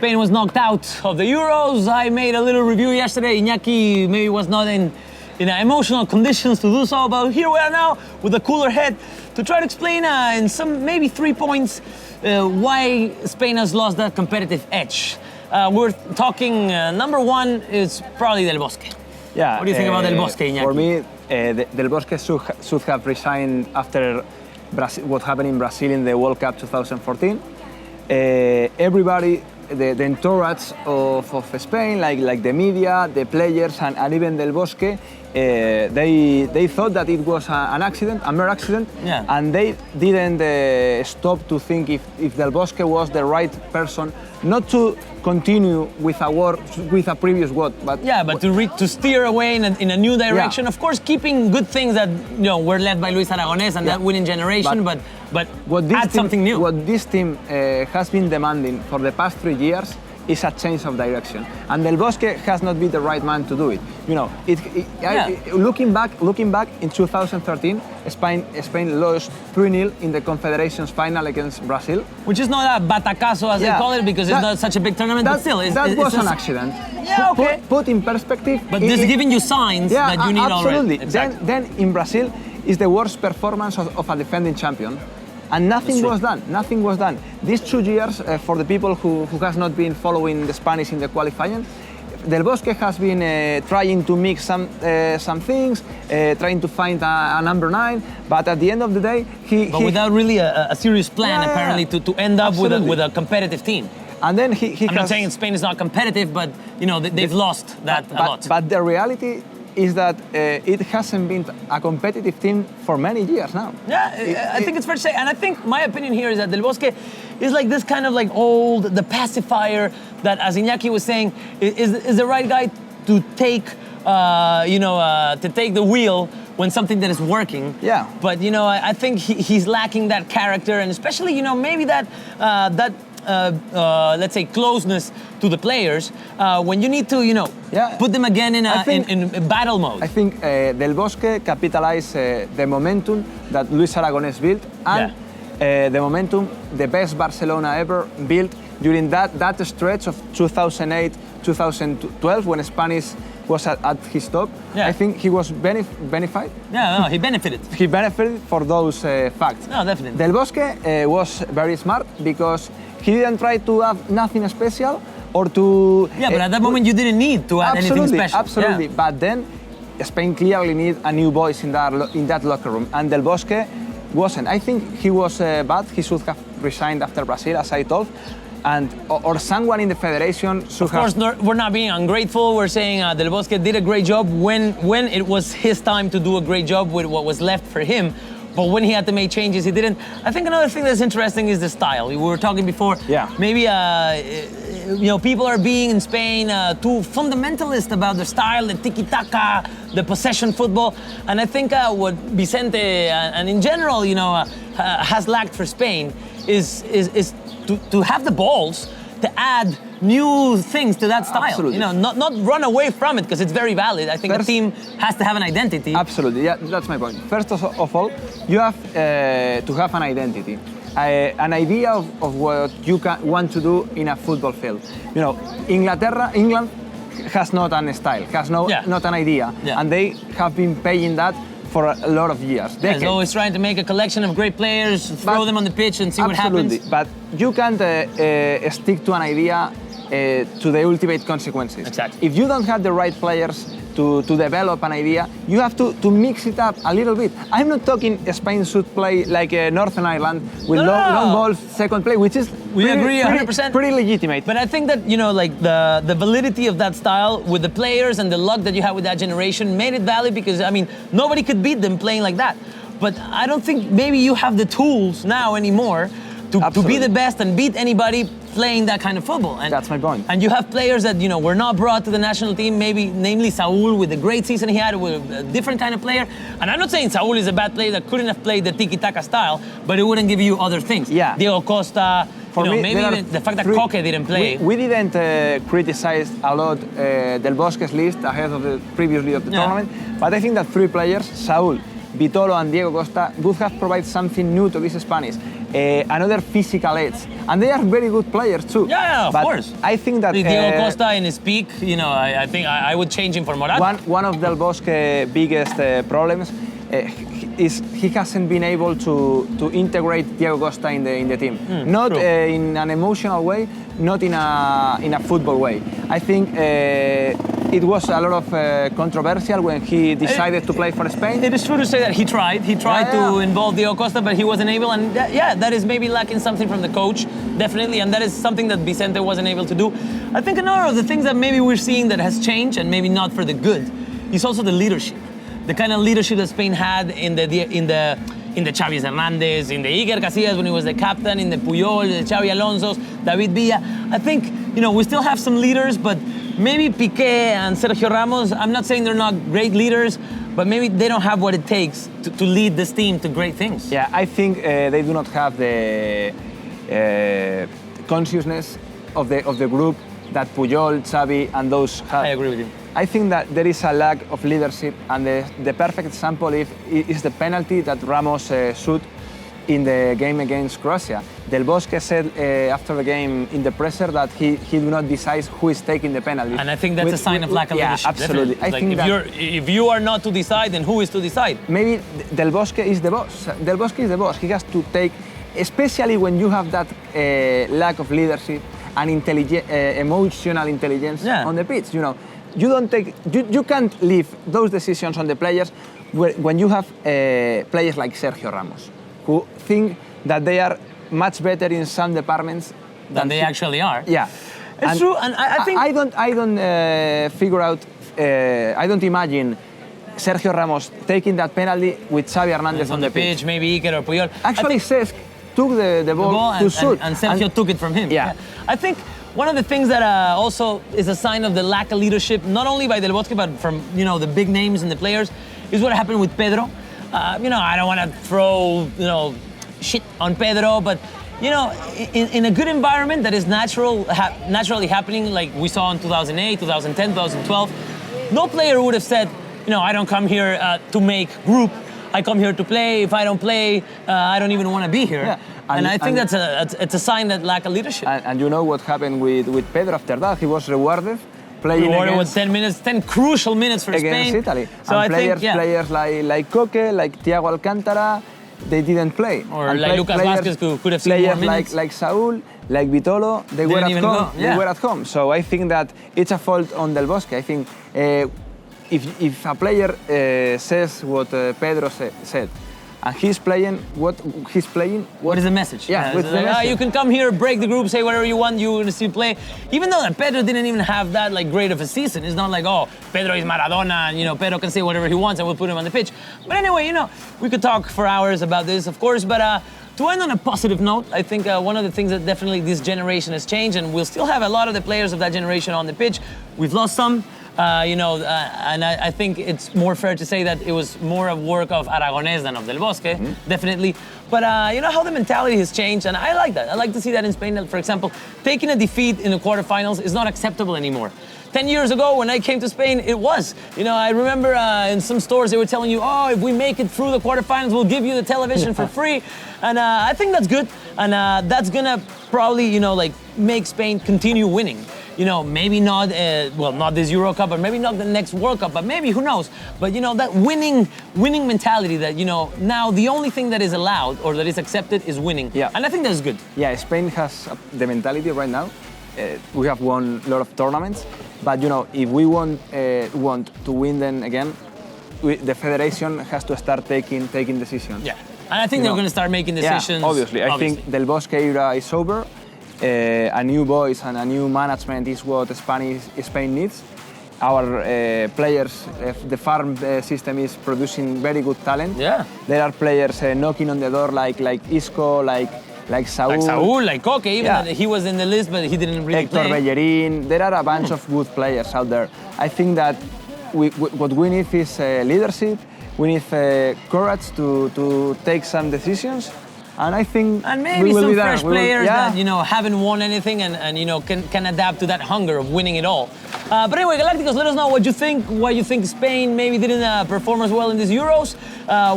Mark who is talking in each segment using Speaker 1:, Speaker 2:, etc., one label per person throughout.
Speaker 1: Spain was knocked out of the Euros. I made a little review yesterday. Iñaki maybe was not in emotional conditions to do so, but here we are now with a cooler head to try to explain in some maybe 3 points why Spain has lost that competitive edge. We're talking, number one is probably Del Bosque.
Speaker 2: Yeah.
Speaker 1: What do you think about Del Bosque, Iñaki?
Speaker 2: For me, Del Bosque should have resigned after what happened in Brazil in the World Cup 2014. Everybody, the entourage of Spain, like the media, the players, and even Del Bosque, they thought that it was an accident, a mere accident,
Speaker 1: yeah.
Speaker 2: And they didn't stop to think if Del Bosque was the right person, not to continue with a previous what, but
Speaker 1: yeah, but to steer away in a new direction. Yeah. Of course, keeping good things that were led by Luis Aragonés and that winning generation, but add something new.
Speaker 2: What this team has been demanding for the past 3 years is a change of direction, and Del Bosque has not been the right man to do it. Looking back in 2013, Spain lost 3-0 in the Confederations final against Brazil,
Speaker 1: which is not a batacazo as they call it, because it's not such a big tournament. But still,
Speaker 2: that was an accident.
Speaker 1: Yeah, okay.
Speaker 2: Put in perspective.
Speaker 1: But this is giving you signs that you need
Speaker 2: absolutely.
Speaker 1: already. Exactly.
Speaker 2: Then in Brazil is the worst performance of a defending champion. And nothing was done. Nothing was done. These 2 years, for the people who has not been following the Spanish in the qualifying, Del Bosque has been trying to mix some things, trying to find a number 9. But at the end of the day,
Speaker 1: without really a serious plan, apparently, to end up with a competitive team.
Speaker 2: And then
Speaker 1: I'm not saying Spain is not competitive, but they've lost that a lot.
Speaker 2: But the reality is that it hasn't been a competitive team for many years now.
Speaker 1: Yeah, I think it's fair to say, and I think my opinion here is that Del Bosque is like this kind of like the pacifier that, as Iñaki was saying, is the right guy to take, to take the wheel when something that is working.
Speaker 2: Yeah.
Speaker 1: But I think he's lacking that character, and especially maybe that let's say closeness to the players when you need to put them again in battle mode.
Speaker 2: I think Del Bosque capitalized the momentum that Luis Aragonés built, and the momentum the best Barcelona ever built during that stretch of 2008-2012 when Spanish was at his top.
Speaker 1: Yeah.
Speaker 2: I think he was benefited.
Speaker 1: Yeah, no, he benefited.
Speaker 2: He benefited for those facts.
Speaker 1: No, definitely.
Speaker 2: Del Bosque was very smart because he didn't try to have nothing special or to...
Speaker 1: Yeah, but at that moment you didn't need to add anything special.
Speaker 2: Absolutely, yeah. But then Spain clearly needed a new voice in that locker room, and Del Bosque wasn't. I think he was bad. He should have resigned after Brazil, as I told, or someone in the federation should have...
Speaker 1: Of course, we're not being ungrateful. We're saying Del Bosque did a great job when it was his time to do a great job with what was left for him. But when he had to make changes, he didn't. I think another thing that's interesting is the style. We were talking before.
Speaker 2: Yeah.
Speaker 1: Maybe people are being in Spain too fundamentalist about the style, the tiki-taka, the possession football, and I think what Vicente and in general, has lacked for Spain is to have the balls to add new things to that style.
Speaker 2: Absolutely.
Speaker 1: Not run away from it, because it's very valid. I think a team has to have an identity.
Speaker 2: Absolutely, yeah, that's my point. First of all, you have to have an identity, an idea of what you want to do in a football field. England has not a style, has not an idea, and they have been paying that for a lot of years.
Speaker 1: He's always trying to make a collection of great players, throw them on the pitch and see what happens.
Speaker 2: Absolutely, but you can't stick to an idea to the ultimate consequences.
Speaker 1: Exactly.
Speaker 2: If you don't have the right players to develop an idea, you have to mix it up a little bit. I'm not talking Spain should play like Northern Ireland with long balls, second play, which is
Speaker 1: we agree 100%.
Speaker 2: Pretty legitimate.
Speaker 1: But I think that the validity of that style with the players and the luck that you had with that generation made it valid, because nobody could beat them playing like that. But I don't think maybe you have the tools now anymore to be the best and beat anybody playing that kind of football. And
Speaker 2: that's my point.
Speaker 1: And you have players that were not brought to the national team, namely Saúl, with the great season he had, with a different kind of player. And I'm not saying Saúl is a bad player that couldn't have played the tiki-taka style, but it wouldn't give you other things.
Speaker 2: Yeah.
Speaker 1: Diego Costa, maybe even the fact that Coque didn't play.
Speaker 2: We didn't criticize a lot Del Bosque's list ahead of the previously of the tournament, but I think that 3 players, Saúl, Vitolo and Diego Costa, would have provided something new to this Spanish. another physical edge, and they are very good players too.
Speaker 1: Yeah, of
Speaker 2: but
Speaker 1: course.
Speaker 2: I think that
Speaker 1: Diego Costa in his peak, you know, I think I would change him for Morata.
Speaker 2: one of Del Bosque's biggest problems is he hasn't been able to integrate Diego Costa in the team. Not in an emotional way, not in a football way. I think it was a lot of controversial when he decided to play for Spain.
Speaker 1: It is true to say that he tried. He tried to involve Diego Costa, but he wasn't able. And that is maybe lacking something from the coach, definitely. And that is something that Vicente wasn't able to do. I think another of the things that maybe we're seeing that has changed, and maybe not for the good, is also the leadership. The kind of leadership that Spain had in the Xavi Hernandez, in the Iker Casillas when he was the captain, in the Puyol, the Xavi Alonso's, David Villa. I think, you know, we still have some leaders, but maybe Piqué and Sergio Ramos, I'm not saying they're not great leaders, but maybe they don't have what it takes to lead this team to great things.
Speaker 2: Yeah, I think they do not have the consciousness of the group that Puyol, Xavi, and those have.
Speaker 1: I agree with you.
Speaker 2: I think that there is a lack of leadership, and the perfect example is the penalty that Ramos shoot in the game against Croatia. Del Bosque said after the game in the presser that he do not decide who is taking the penalty.
Speaker 1: And I think that's a sign of lack of leadership.
Speaker 2: Absolutely. I think
Speaker 1: if you are not to decide, then who is to decide?
Speaker 2: Maybe Del Bosque is the boss. Del Bosque is the boss. He has to take, especially when you have that lack of leadership and emotional intelligence on the pitch. You know, you can't leave those decisions on the players when you have players like Sergio Ramos, who think that they are much better in some departments
Speaker 1: than they actually are.
Speaker 2: Yeah,
Speaker 1: it's true, and I think
Speaker 2: I don't figure out. I don't imagine Sergio Ramos taking that penalty with Xavi Hernandez
Speaker 1: on the pitch. Maybe Iker or Puyol.
Speaker 2: Actually, Cesc took the ball to shoot,
Speaker 1: and Sergio took it from him.
Speaker 2: Yeah.
Speaker 1: I think one of the things that also is a sign of the lack of leadership, not only by Del Bosque but from the big names and the players, is what happened with Pedro. I don't want to throw shit on Pedro, but in a good environment that is naturally happening, like we saw in 2008, 2010, 2012, no player would have said, I don't come here to make group. I come here to play. If I don't play, I don't even want to be here. Yeah. And I think it's a sign that lack of leadership.
Speaker 2: And you know what happened with Pedro after that? He was rewarded playing
Speaker 1: with 10 crucial minutes for
Speaker 2: against
Speaker 1: Spain.
Speaker 2: Italy.
Speaker 1: So
Speaker 2: and players like Coque, like Thiago Alcántara, they didn't play.
Speaker 1: Or and like Lucas Vázquez, who could have seen more minutes.
Speaker 2: Like Saúl, like Vitolo, they were at home. Yeah. They were at home. So I think that it's a fault on Del Bosque. I think if a player says what Pedro said, and he's playing what
Speaker 1: is the message?
Speaker 2: Yeah, what's the message?
Speaker 1: You can come here, break the group, say whatever you want, you're going to see play. Even though that Pedro didn't even have that great of a season. It's not like, Pedro is Maradona, and Pedro can say whatever he wants and we'll put him on the pitch. But anyway, we could talk for hours about this, of course, but to end on a positive note, I think one of the things that definitely this generation has changed, and we'll still have a lot of the players of that generation on the pitch. We've lost some. And I think it's more fair to say that it was more of work of Aragonés than of Del Bosque, definitely. But how the mentality has changed, and I like that. I like to see that in Spain, for example, taking a defeat in the quarterfinals is not acceptable anymore. 10 years ago, when I came to Spain, it was. I remember in some stores they were telling you, if we make it through the quarterfinals, we'll give you the television for free. And I think that's good, and that's gonna probably, make Spain continue winning. Maybe not, not this Euro Cup, or maybe not the next World Cup, but maybe, who knows? But, that winning mentality that, now the only thing that is allowed or that is accepted is winning. Yeah. And I think that's good.
Speaker 2: Yeah, Spain has the mentality right now. We have won a lot of tournaments, but, if we want to win them again, the federation has to start taking decisions.
Speaker 1: Yeah, and I think they're going to start making decisions.
Speaker 2: Yeah, obviously. I think Del Bosque era is over. A new voice and a new management is what Spain needs. Our players, the farm system is producing very good talent.
Speaker 1: Yeah.
Speaker 2: There are players knocking on the door like Isco, like Saúl.
Speaker 1: Like Coque, even he was in the list, but he didn't really play.
Speaker 2: Hector Bellerin. There are a bunch of good players out there. I think that what we need is leadership. We need courage to take some decisions. And I think
Speaker 1: And maybe
Speaker 2: we will
Speaker 1: some
Speaker 2: be there.
Speaker 1: fresh
Speaker 2: We will-
Speaker 1: players
Speaker 2: yeah.
Speaker 1: that, haven't won anything and can adapt to that hunger of winning it all. But anyway, Galacticos, let us know what you think. Why you think Spain maybe didn't perform as well in these Euros.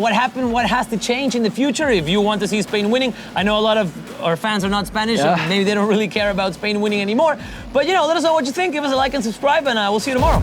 Speaker 1: What happened? What has to change in the future if you want to see Spain winning? I know a lot of our fans are not Spanish,
Speaker 2: Yeah.
Speaker 1: and maybe they don't really care about Spain winning anymore. But let us know what you think. Give us a like and subscribe, and we'll see you tomorrow.